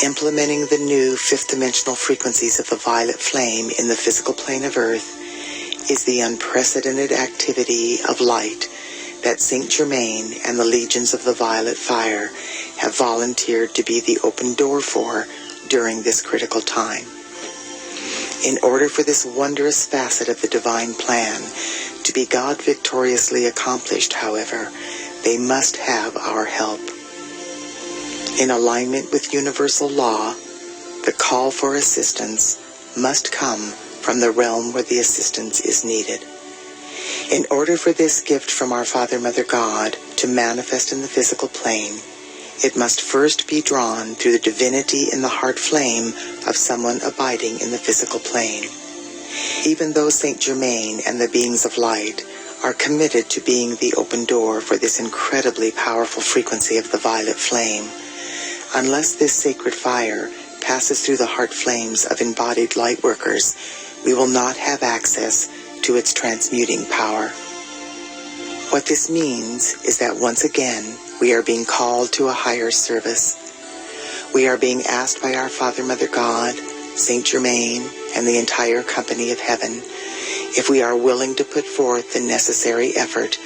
Implementing the new fifth-dimensional frequencies of the violet flame in the physical plane of Earth is the unprecedented activity of light that Saint Germain and the legions of the violet fire have volunteered to be the open door for during this critical time. In order for this wondrous facet of the divine plan to be God victoriously accomplished, however, they must have our help. In alignment with universal law, the call for assistance must come from the realm where the assistance is needed. In order for this gift from our Father, Mother, God to manifest in the physical plane, it must first be drawn through the divinity in the heart flame of someone abiding in the physical plane. Even though Saint Germain and the beings of light are committed to being the open door for this incredibly powerful frequency of the violet flame, unless this sacred fire passes through the heart flames of embodied light workers, we will not have access to its transmuting power. What this means is that once again, we are being called to a higher service. We are being asked by our Father, Mother, God, Saint Germain, and the entire company of heaven if we are willing to put forth the necessary effort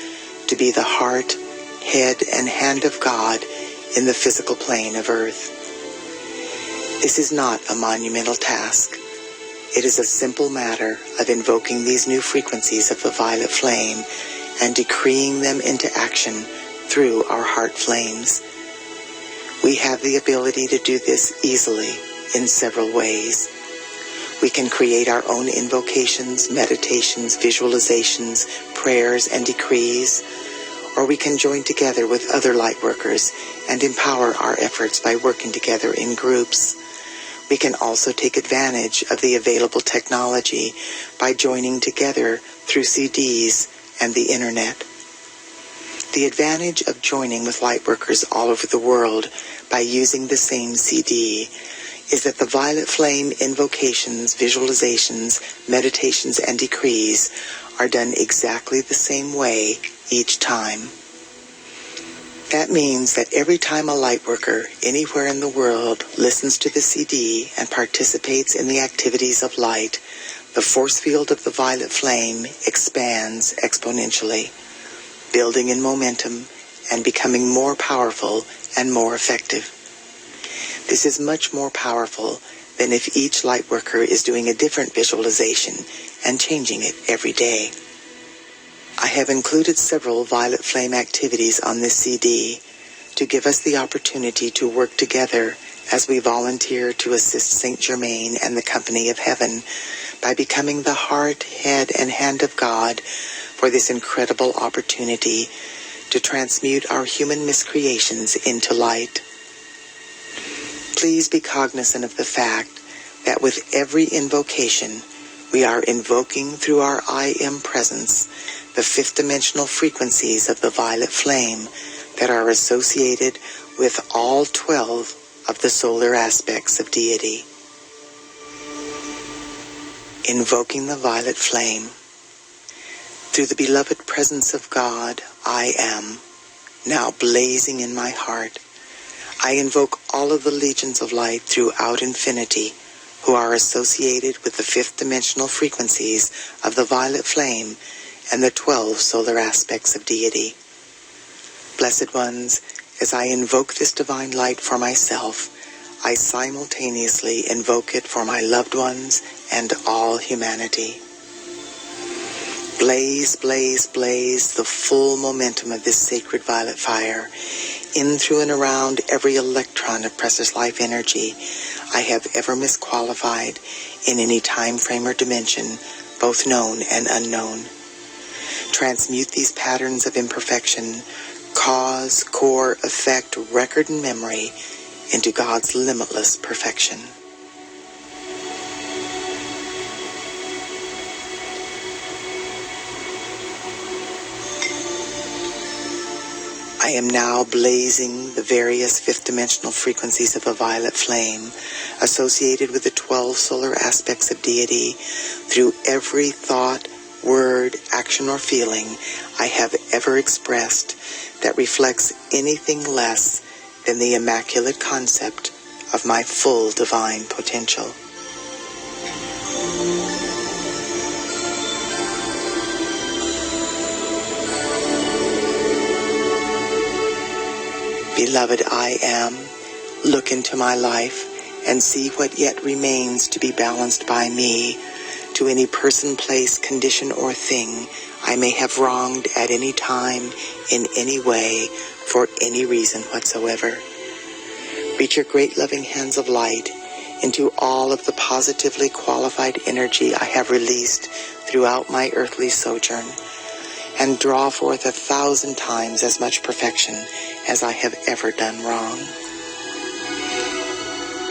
to be the heart, head, and hand of God in the physical plane of Earth. This is not a monumental task. It is a simple matter of invoking these new frequencies of the violet flame and decreeing them into action through our heart flames. We have the ability to do this easily in several ways. We can create our own invocations, meditations, visualizations, prayers, and decrees, or we can join together with other light workers and empower our efforts by working together in groups. We can also take advantage of the available technology by joining together through CDs and the internet. The advantage of joining with lightworkers all over the world by using the same CD is that the violet flame invocations, visualizations, meditations, and decrees are done exactly the same way each time. That means that every time a lightworker anywhere in the world listens to the CD and participates in the activities of light, the force field of the violet flame expands exponentially, building in momentum and becoming more powerful and more effective. This is much more powerful than if each lightworker is doing a different visualization and changing it every day. I have included several violet flame activities on this CD to give us the opportunity to work together as we volunteer to assist Saint Germain and the company of heaven by becoming the heart, head, and hand of God for this incredible opportunity to transmute our human miscreations into light. Please be cognizant of the fact that with every invocation, we are invoking through our I Am presence the fifth dimensional frequencies of the violet flame that are associated with all 12 of the solar aspects of deity. Invoking the violet flame. Through the beloved presence of God, I am, now blazing in my heart, I invoke all of the legions of light throughout infinity who are associated with the fifth dimensional frequencies of the violet flame and the 12 solar aspects of deity. Blessed ones, as I invoke this divine light for myself, I simultaneously invoke it for my loved ones and all humanity. Blaze, blaze, blaze the full momentum of this sacred violet fire in, through, and around every electron of precious life energy I have ever misqualified in any time frame or dimension, both known and unknown. Transmute these patterns of imperfection, cause, core, effect, record, and memory into God's limitless perfection. I am now blazing the various fifth dimensional frequencies of the violet flame associated with the 12 solar aspects of deity through every thought, word, action, or feeling I have ever expressed that reflects anything less than the immaculate concept of my full divine potential. Beloved I am, look into my life and see what yet remains to be balanced by me to any person, place, condition, or thing I may have wronged at any time, in any way, for any reason whatsoever. Reach your great loving hands of light into all of the positively qualified energy I have released throughout my earthly sojourn, and draw forth 1,000 times as much perfection as I have ever done wrong.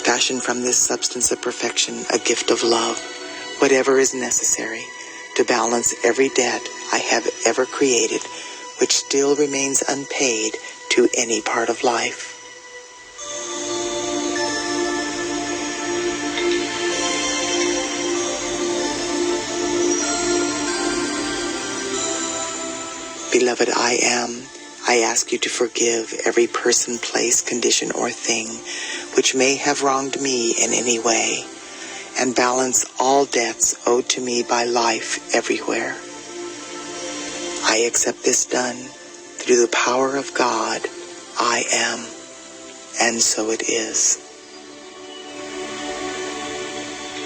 Fashion from this substance of perfection a gift of love, whatever is necessary to balance every debt I have ever created, which still remains unpaid to any part of life. Beloved I am, I ask you to forgive every person, place, condition, or thing which may have wronged me in any way, and balance all debts owed to me by life everywhere. I accept this done through the power of God. I am, and so it is.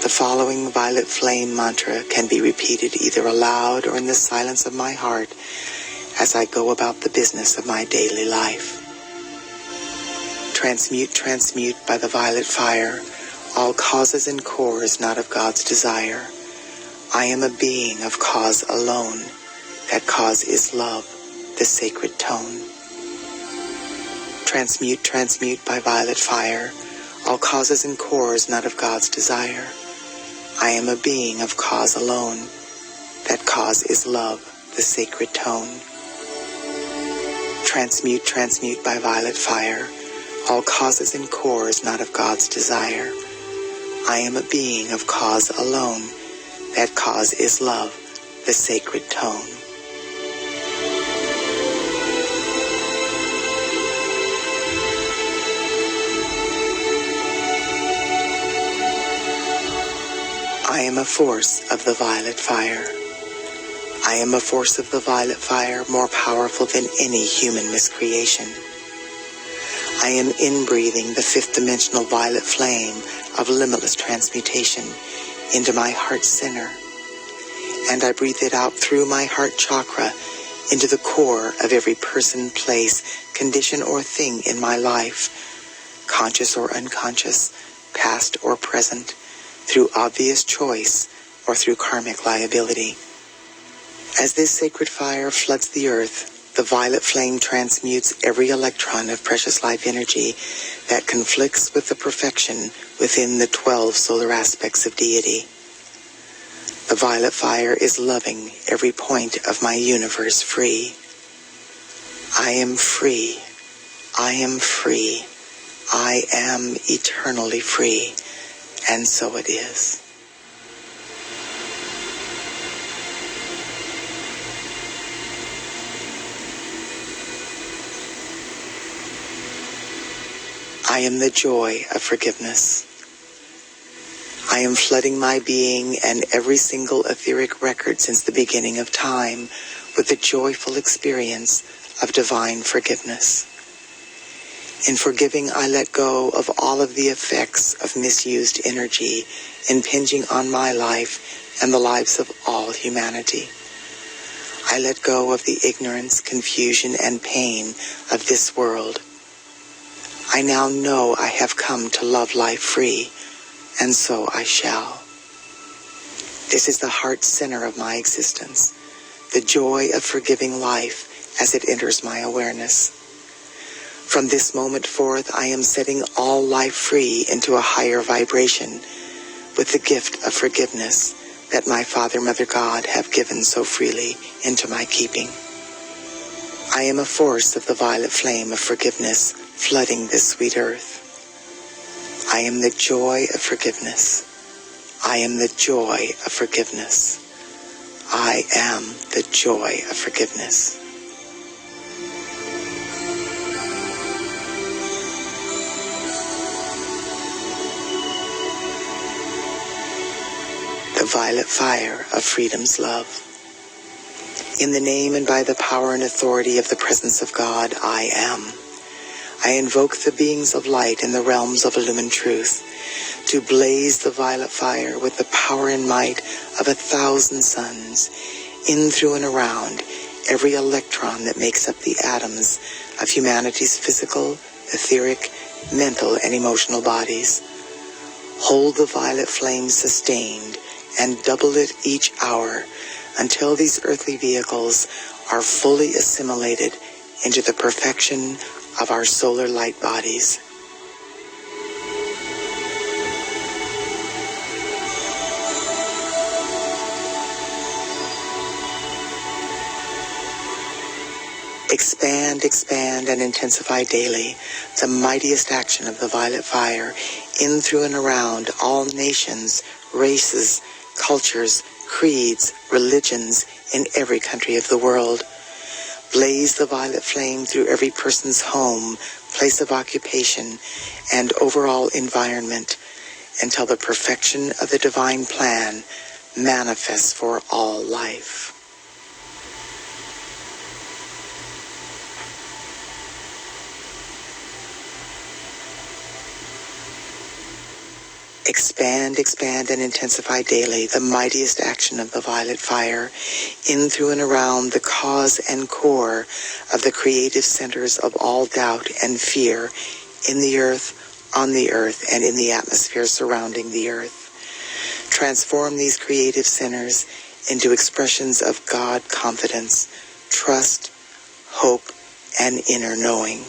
The following violet flame mantra can be repeated either aloud or in the silence of my heart as I go about the business of my daily life. Transmute, transmute by the violet fire all causes and cores not of God's desire. I am a being of cause alone. That cause is love, the sacred tone. Transmute, transmute by violet fire all causes and cores not of God's desire. I am a being of cause alone. That cause is love, the sacred tone. Transmute, transmute by violet fire all causes and cores not of God's desire. I am a being of cause alone. That cause is love, the sacred tone. I am a force of the violet fire. I am a force of the violet fire more powerful than any human miscreation. I am inbreathing the fifth dimensional violet flame of limitless transmutation into my heart center, and I breathe it out through my heart chakra into the core of every person, place, condition, or thing in my life, conscious or unconscious, past or present, through obvious choice or through karmic liability. As this sacred fire floods the earth, the violet flame transmutes every electron of precious life energy that conflicts with the perfection within the 12 solar aspects of deity. The violet fire is loving every point of my universe free. I am free. I am free. I am eternally free. And so it is. I am the joy of forgiveness. I am flooding my being and every single etheric record since the beginning of time with the joyful experience of divine forgiveness. In forgiving, I let go of all of the effects of misused energy impinging on my life and the lives of all humanity. I let go of the ignorance, confusion, and pain of this world. I now know I have come to love life free, and so I shall. This is the heart center of my existence, the joy of forgiving life as it enters my awareness. From this moment forth, I am setting all life free into a higher vibration with the gift of forgiveness that my Father, Mother, God have given so freely into my keeping. I am a force of the violet flame of forgiveness flooding this sweet earth. I am the joy of forgiveness. I am the joy of forgiveness. I am the joy of forgiveness. violet fire of freedom's love. In the name and by the power and authority of the presence of God, I am. I invoke the beings of light in the realms of illumined truth to blaze the violet fire with the power and might of 1,000 suns, in, through, and around every electron that makes up the atoms of humanity's physical, etheric, mental, and emotional bodies. Hold the violet flame sustained and double it each hour until these earthly vehicles are fully assimilated into the perfection of our solar light bodies. Expand, expand, and intensify daily the mightiest action of the violet fire in, through, and around all nations, races, cultures, creeds, religions in every country of the world. Blaze the violet flame through every person's home, place of occupation, and overall environment until the perfection of the divine plan manifests for all life. Expand, expand, and intensify daily the mightiest action of the violet fire in, through, and around the cause and core of the creative centers of all doubt and fear in the earth, on the earth, and in the atmosphere surrounding the earth. Transform these creative centers into expressions of God confidence, trust, hope, and inner knowing.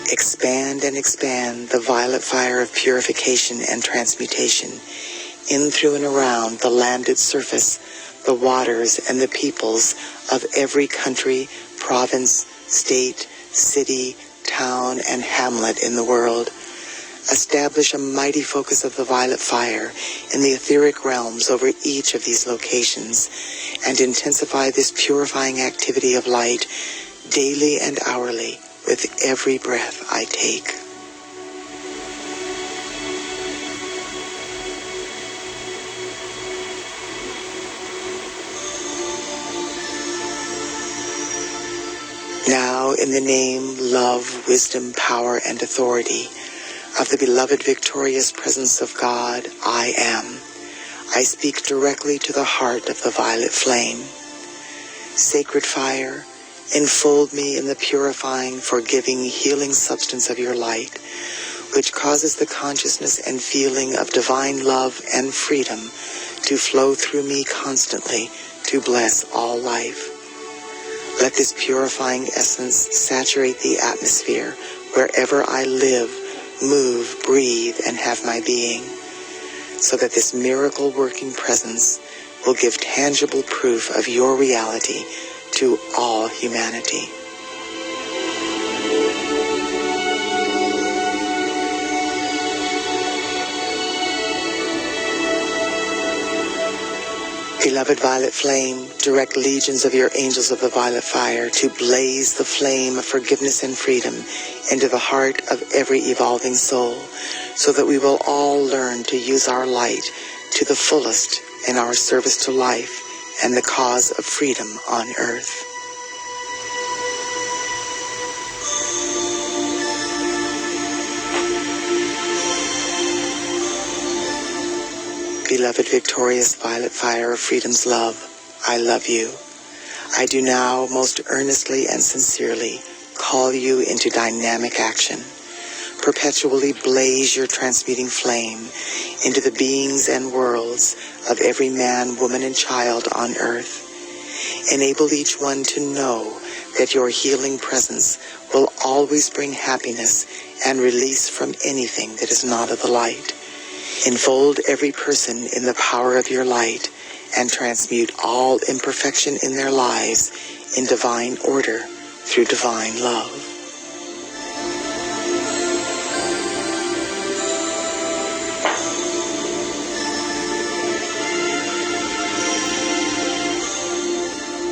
Expand and expand the violet fire of purification and transmutation in, through, and around the landed surface, the waters, and the peoples of every country, province, state, city, town, and hamlet in the world. Establish a mighty focus of the violet fire in the etheric realms over each of these locations, and intensify this purifying activity of light daily and hourly with every breath I take. Now, in the name, love, wisdom, power, and authority of the beloved victorious presence of God, I am. I speak directly to the heart of the violet flame. Sacred fire, enfold me in the purifying, forgiving, healing substance of your light, which causes the consciousness and feeling of divine love and freedom to flow through me constantly to bless all life. Let this purifying essence saturate the atmosphere wherever I live, move, breathe, and have my being, so that this miracle-working presence will give tangible proof of your reality to all humanity. Beloved violet flame, direct legions of your angels of the violet fire to blaze the flame of forgiveness and freedom into the heart of every evolving soul, so that we will all learn to use our light to the fullest in our service to life and the cause of freedom on earth. Beloved victorious violet fire of freedom's love, I love you. I do now most earnestly and sincerely call you into dynamic action. Perpetually blaze your transmuting flame into the beings and worlds of every man, woman, and child on earth. Enable each one to know that your healing presence will always bring happiness and release from anything that is not of the light. Enfold every person in the power of your light and transmute all imperfection in their lives in divine order through divine love.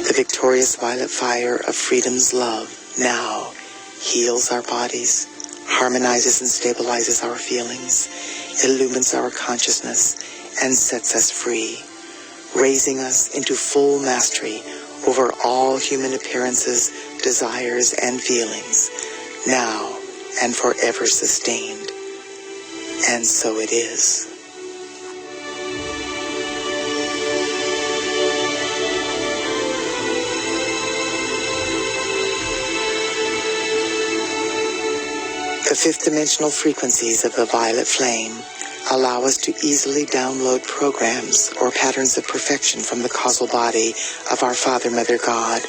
The The victorious violet fire of freedom's love now heals our bodies, harmonizes and stabilizes our feelings, illumines our consciousness, and sets us free, raising us into full mastery over all human appearances, desires, and feelings, now and forever sustained. And so it is. The fifth dimensional frequencies of the violet flame allow us to easily download programs or patterns of perfection from the causal body of our Father, Mother, God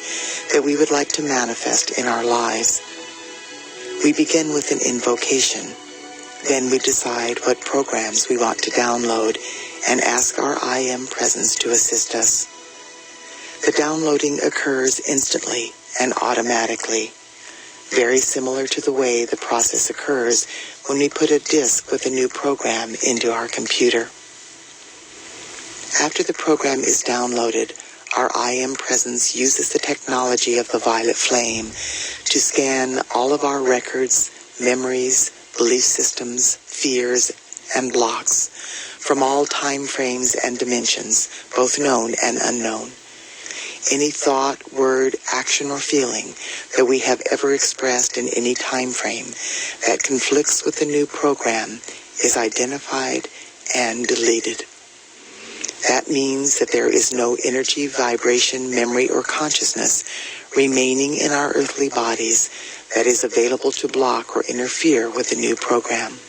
that we would like to manifest in our lives. We begin with an invocation. Then we decide what programs we want to download and ask our I Am presence to assist us. The downloading occurs instantly and automatically, very similar to the way the process occurs when we put a disk with a new program into our computer. After the program is downloaded, our I Am presence uses the technology of the violet flame to scan all of our records, memories, belief systems, fears, and blocks from all time frames and dimensions, both known and unknown. Any thought, word, action, or feeling that we have ever expressed in any time frame that conflicts with the new program is identified and deleted. That means that there is no energy, vibration, memory, or consciousness remaining in our earthly bodies that is available to block or interfere with the new program.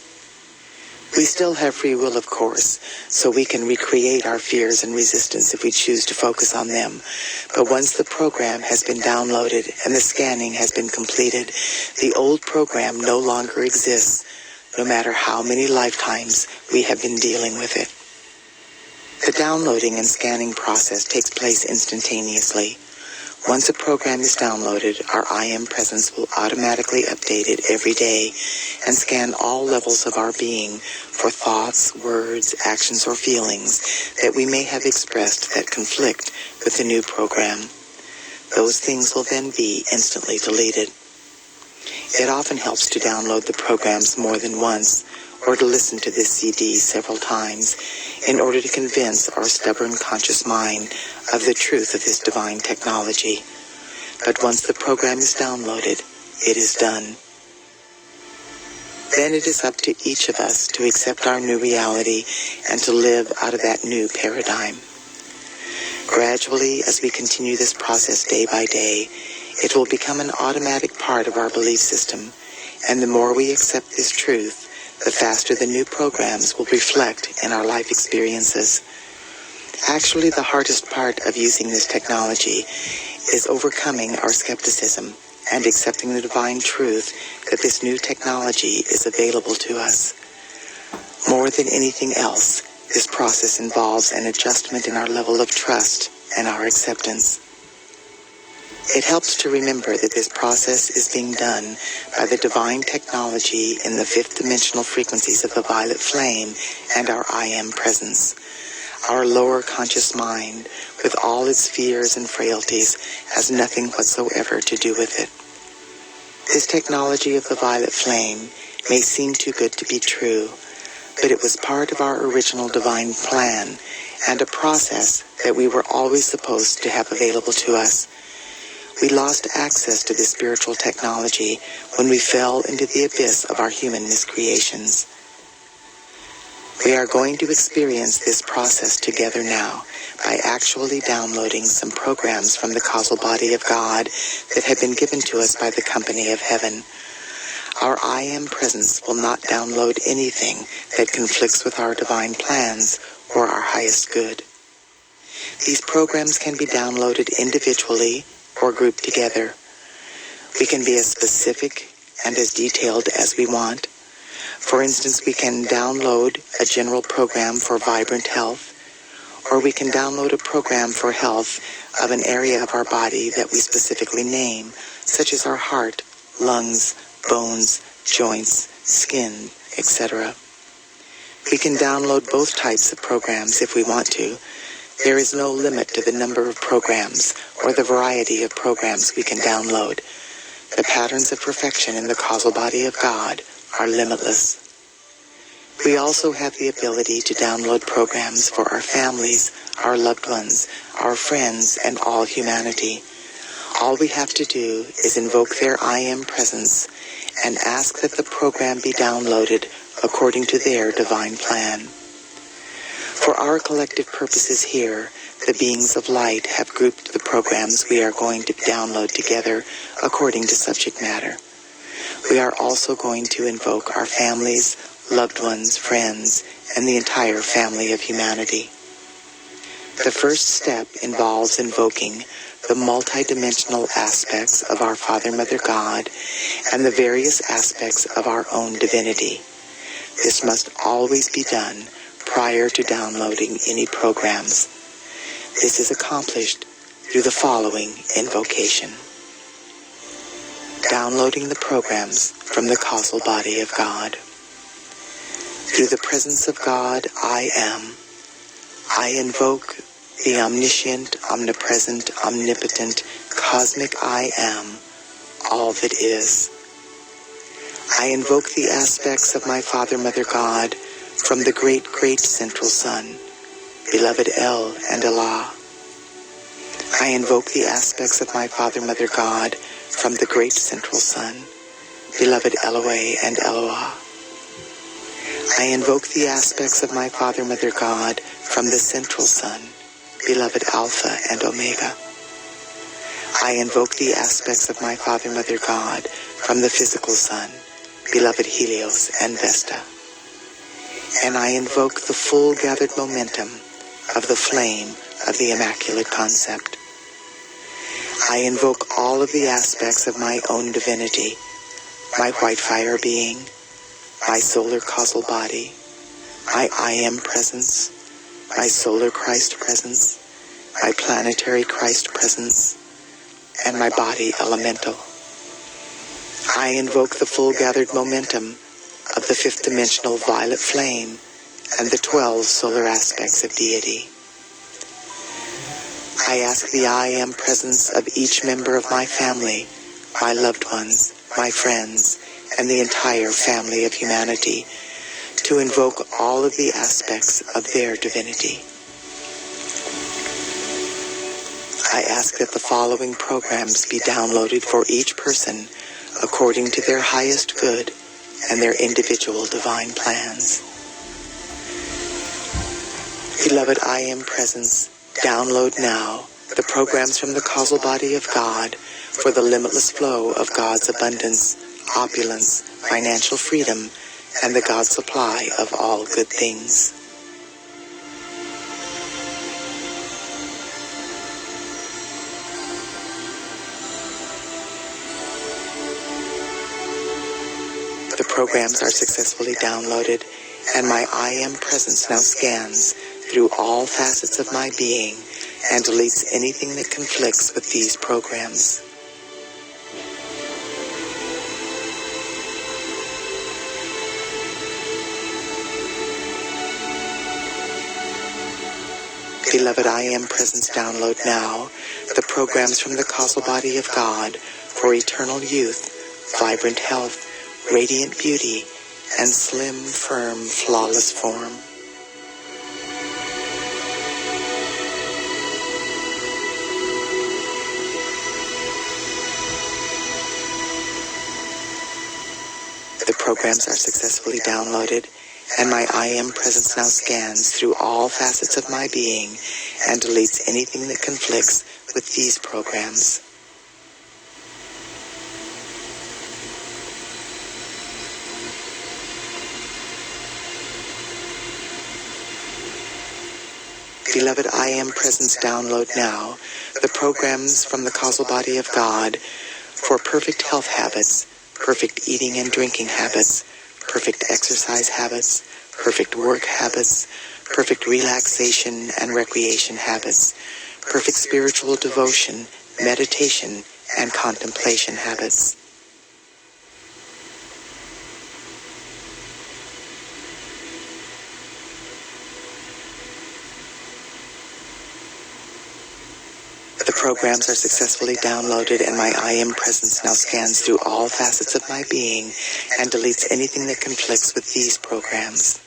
We still have free will, of course, so we can recreate our fears and resistance if we choose to focus on them. But once the program has been downloaded and the scanning has been completed, the old program no longer exists, no matter how many lifetimes we have been dealing with it. The downloading and scanning process takes place instantaneously. Once a program is downloaded, our I Am presence will automatically update it every day and scan all levels of our being for thoughts, words, actions, or feelings that we may have expressed that conflict with the new program. Those things will then be instantly deleted. It often helps to download the programs more than once, or to listen to this CD several times in order to convince our stubborn conscious mind of the truth of this divine technology. But once the program is downloaded, it is done. Then it is up to each of us to accept our new reality and to live out of that new paradigm. Gradually, as we continue this process day by day, it will become an automatic part of our belief system, and the more we accept this truth, the faster the new programs will reflect in our life experiences. Actually, the hardest part of using this technology is overcoming our skepticism and accepting the divine truth that this new technology is available to us. More than anything else, this process involves an adjustment in our level of trust and our acceptance. It helps to remember that this process is being done by the divine technology in the fifth dimensional frequencies of the violet flame and our I Am presence. Our lower conscious mind, with all its fears and frailties, has nothing whatsoever to do with it. This technology of the violet flame may seem too good to be true, but it was part of our original divine plan and a process that we were always supposed to have available to us. We lost access to this spiritual technology when we fell into the abyss of our human miscreations. We are going to experience this process together now by actually downloading some programs from the causal body of God that have been given to us by the company of heaven. Our I Am presence will not download anything that conflicts with our divine plans or our highest good. These programs can be downloaded individually or grouped together. We can be as specific and as detailed as we want. For instance, we can download a general program for vibrant health, or we can download a program for health of an area of our body that we specifically name, such as our heart, lungs, bones, joints, skin, etc. We can download both types of programs if we want to, There is no limit to the number of programs or the variety of programs we can download. The patterns of perfection in the causal body of God are limitless. We also have the ability to download programs for our families, our loved ones, our friends, and all humanity. All we have to do is invoke their I Am presence and ask that the program be downloaded according to their divine plan. For our collective purposes here, the beings of light have grouped the programs we are going to download together according to subject matter. We are also going to invoke our families, loved ones, friends, and the entire family of humanity. The first step involves invoking the multidimensional aspects of our Father, Mother, God, and the various aspects of our own divinity. This must always be done prior to downloading any programs. This is accomplished through the following invocation. Downloading the programs from the causal body of God. Through the presence of God, I am. I invoke the omniscient, omnipresent, omnipotent, cosmic I am, all that is. I invoke the aspects of my Father, Mother, God from the great, great central sun, beloved El and Allah. I invoke the aspects of my Father, Mother, God from the great central sun, beloved Eloi and Eloah. I invoke the aspects of my Father, Mother, God from the central sun, beloved Alpha and Omega. I invoke the aspects of my Father, Mother, God from the physical sun, beloved Helios and Vesta. And I invoke the full gathered momentum of the flame of the Immaculate Concept. I invoke all of the aspects of my own divinity, my white fire being, my solar causal body, my I Am presence, my solar Christ presence, my planetary Christ presence, and my body elemental. I invoke the full gathered momentum of the fifth dimensional violet flame and the 12 solar aspects of deity. I ask the I Am presence of each member of my family, my loved ones, my friends, and the entire family of humanity to invoke all of the aspects of their divinity. I ask that the following programs be downloaded for each person according to their highest good and their individual divine plans. Beloved I Am presence, download now the programs from the causal body of God for the limitless flow of God's abundance, opulence, financial freedom, and the God supply of all good things. The programs are successfully downloaded, and my I Am presence now scans through all facets of my being and deletes anything that conflicts with these programs. Beloved I Am presence, download now the programs from the causal body of God for eternal youth, vibrant health, radiant beauty, and slim, firm, flawless form. The programs are successfully downloaded, and my I Am presence now scans through all facets of my being and deletes anything that conflicts with these programs. Beloved I Am presence, download now the programs from the causal body of God for perfect health habits, perfect eating and drinking habits, perfect exercise habits, perfect work habits, perfect relaxation and recreation habits, perfect spiritual devotion, meditation, and contemplation habits. programs are successfully downloaded and my I Am Presence now scans through all facets of my being and deletes anything that conflicts with these programs.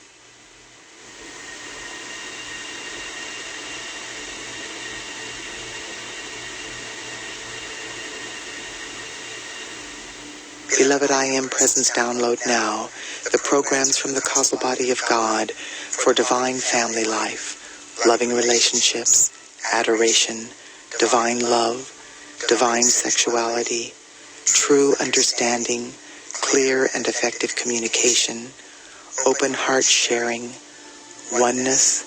Beloved I Am Presence, download now the programs from the causal body of God for divine family life, loving relationships, adoration, divine love, divine sexuality, true understanding, clear and effective communication, open heart sharing, oneness,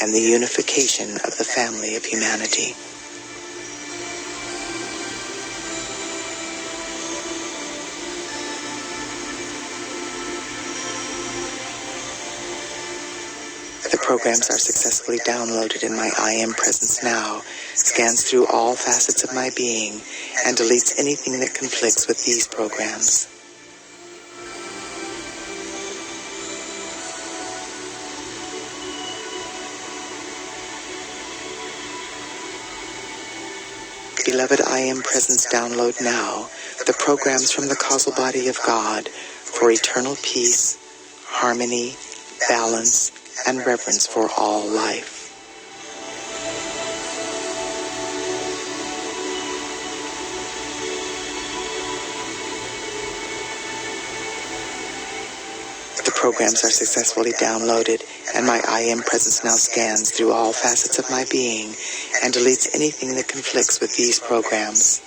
and the unification of the family of humanity. The programs are successfully downloaded and my I Am Presence now scans through all facets of my being and deletes anything that conflicts with these programs. Beloved I Am Presence, download now the programs from the causal body of God for eternal peace, harmony, balance, and reverence for all life. The programs are successfully downloaded and my I Am Presence now scans through all facets of my being and deletes anything that conflicts with these programs.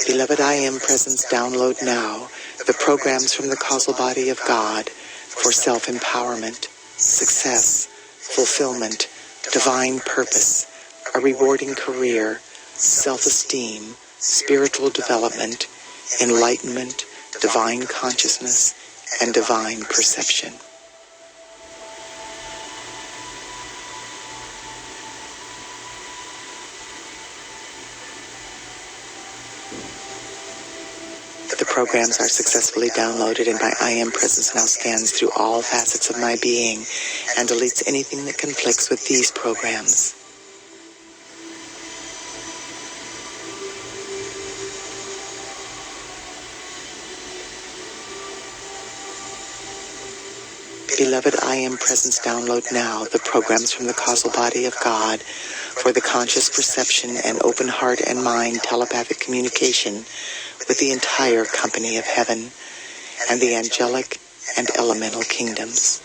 Beloved I Am Presence, download now the programs from the causal body of God for self-empowerment, success, fulfillment, divine purpose, a rewarding career, self-esteem, spiritual development, enlightenment, divine consciousness, and divine perception. The programs are successfully downloaded and my I Am Presence now scans through all facets of my being and deletes anything that conflicts with these programs. Beloved I Am Presence, download now the programs from the causal body of God for the conscious perception and open heart and mind telepathic communication with the entire company of heaven and the angelic and elemental kingdoms.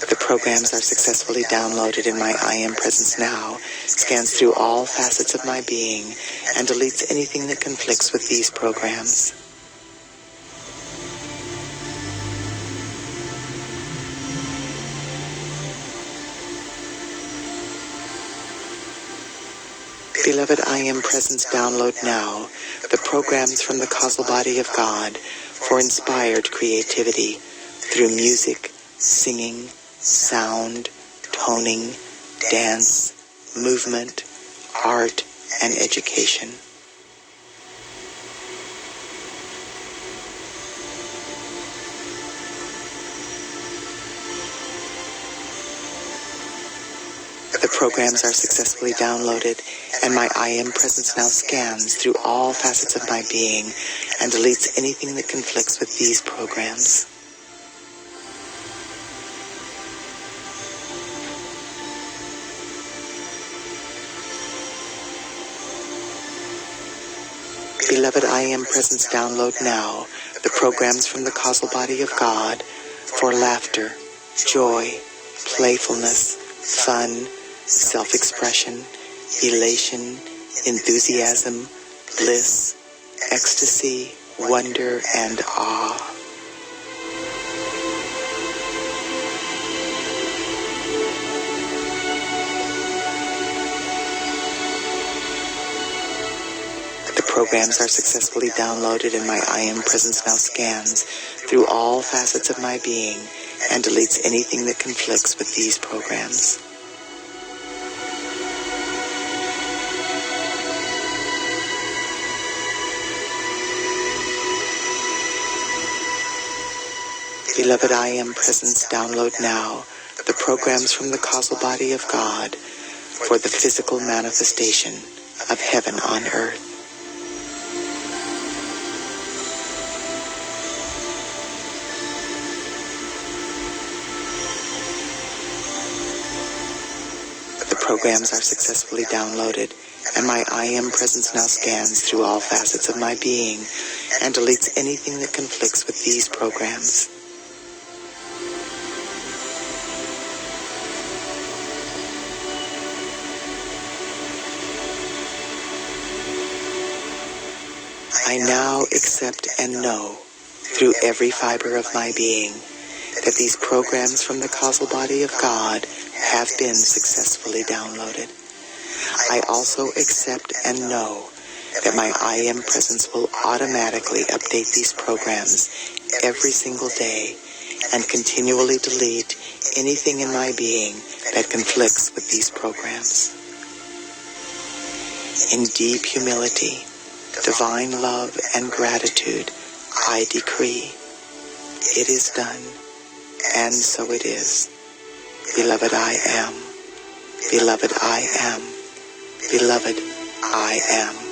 The programs are successfully downloaded and my I Am Presence now scans through all facets of my being and deletes anything that conflicts with these programs. Beloved I Am Presence, download now the programs from the causal body of God for inspired creativity through music, singing, sound, toning, dance, movement, art, and education. The programs are successfully downloaded and my I Am Presence now scans through all facets of my being and deletes anything that conflicts with these programs. Beloved I Am Presence, download now the programs from the causal body of God for laughter, joy, playfulness, fun, self-expression, elation, enthusiasm, bliss, ecstasy, wonder, and awe. The programs are successfully downloaded and my I Am Presence now scans through all facets of my being and deletes anything that conflicts with these programs. Beloved I Am Presence, download now the programs from the causal body of God for the physical manifestation of heaven on earth. The programs are successfully downloaded, and my I Am Presence now scans through all facets of my being and deletes anything that conflicts with these programs. I now accept and know through every fiber of my being that these programs from the causal body of God have been successfully downloaded. I also accept and know that my I Am Presence will automatically update these programs every single day and continually delete anything in my being that conflicts with these programs. In deep humility, divine love and gratitude, I decree, it is done, and so it is. Beloved I am. Beloved I am. Beloved I am.